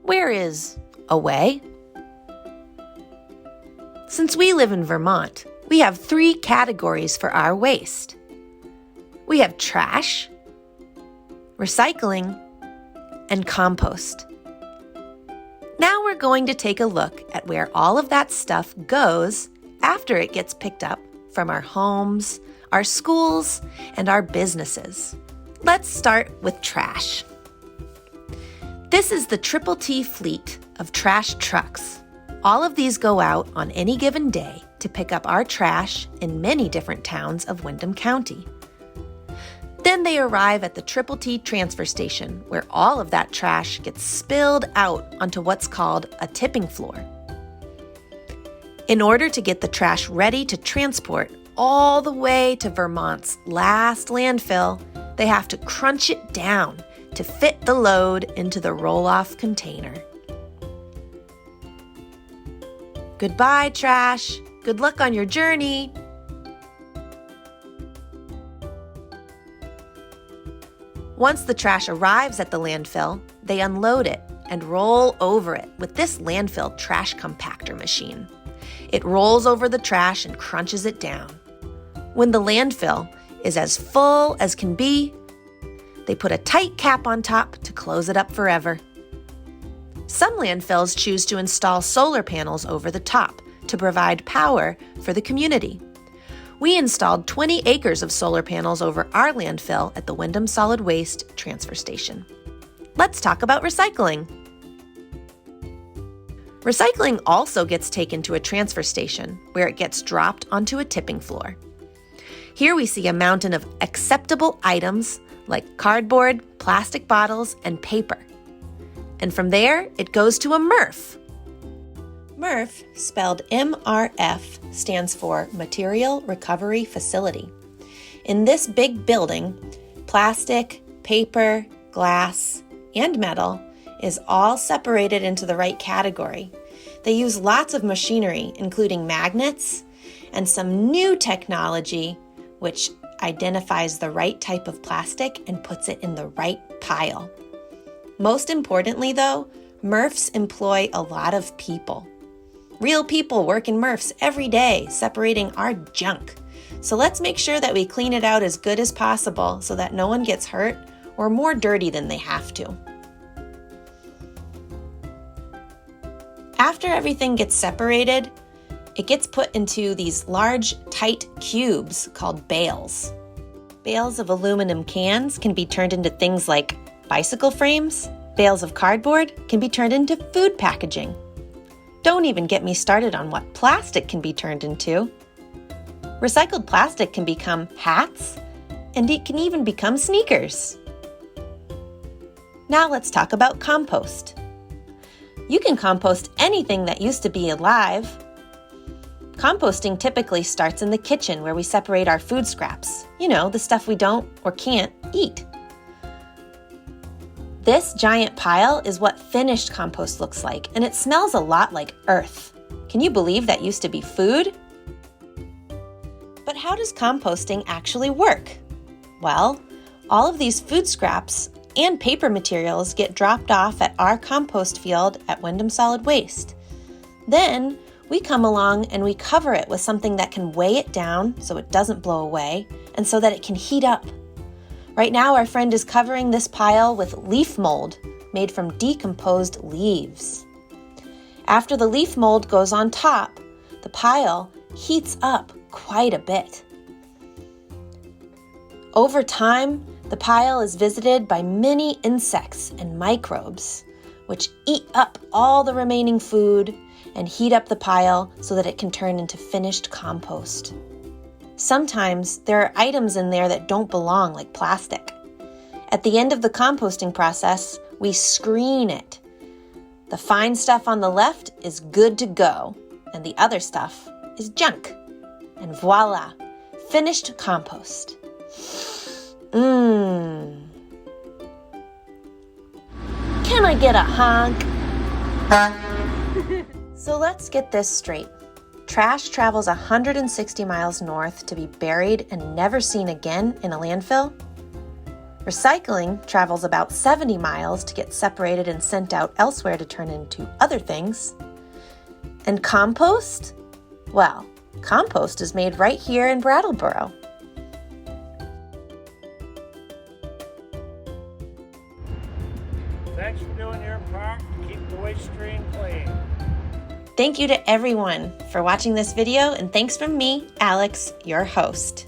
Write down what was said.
where is away? Since we live in Vermont, we have 3 categories for our waste. We have trash, recycling, and compost. Now we're going to take a look at where all of that stuff goes after it gets picked up from our homes, our schools, and our businesses. Let's start with trash. This is the Triple T fleet of trash trucks. All of these go out on any given day to pick up our trash in many different towns of Windham County. Then they arrive at the Triple T transfer station, where all of that trash gets spilled out onto what's called a tipping floor. In order to get the trash ready to transport all the way to Vermont's last landfill, they have to crunch it down to fit the load into the roll-off container. Goodbye, trash. Good luck on your journey. Once the trash arrives at the landfill, they unload it and roll over it with this landfill trash compactor machine. It rolls over the trash and crunches it down. When the landfill is as full as can be, they put a tight cap on top to close it up forever. Some landfills choose to install solar panels over the top to provide power for the community. We installed 20 acres of solar panels over our landfill at the Windham Solid Waste Transfer Station. Let's talk about recycling. Recycling also gets taken to a transfer station where it gets dropped onto a tipping floor. Here we see a mountain of acceptable items like cardboard, plastic bottles, and paper. And from there, it goes to a MRF. MRF, spelled M-R-F, stands for Material Recovery Facility. In this big building, plastic, paper, glass, and metal is all separated into the right category. They use lots of machinery, including magnets and some new technology which identifies the right type of plastic and puts it in the right pile. Most importantly, though, MRFs employ a lot of people. Real people work in MRFs every day, separating our junk. So let's make sure that we clean it out as good as possible so that no one gets hurt or more dirty than they have to. After everything gets separated, it gets put into these large, tight cubes called bales. Bales of aluminum cans can be turned into things like bicycle frames. Bales of cardboard can be turned into food packaging. Don't even get me started on what plastic can be turned into. Recycled plastic can become hats, and it can even become sneakers. Now let's talk about compost. You can compost anything that used to be alive. Composting typically starts in the kitchen where we separate our food scraps. You know, the stuff we don't or can't eat. This giant pile is what finished compost looks like, and it smells a lot like earth. Can you believe that used to be food? But how does composting actually work? Well, all of these food scraps and paper materials get dropped off at our compost field at Windham Solid Waste. Then we come along and we cover it with something that can weigh it down so it doesn't blow away and so that it can heat up. Right now, our friend is covering this pile with leaf mold made from decomposed leaves. After the leaf mold goes on top, the pile heats up quite a bit. Over time, the pile is visited by many insects and microbes, which eat up all the remaining food and heat up the pile so that it can turn into finished compost. Sometimes there are items in there that don't belong, like plastic. At the end of the composting process, we screen it. The fine stuff on the left is good to go, and the other stuff is junk. And voila, finished compost. Can I get a honk? So let's get this straight. Trash travels 160 miles north to be buried and never seen again in a landfill. Recycling travels about 70 miles to get separated and sent out elsewhere to turn into other things. And compost? Well, compost is made right here in Brattleboro. Thanks for doing your part to keep the waste stream clean. Thank you to everyone for watching this video, and thanks from me, Alex, your host.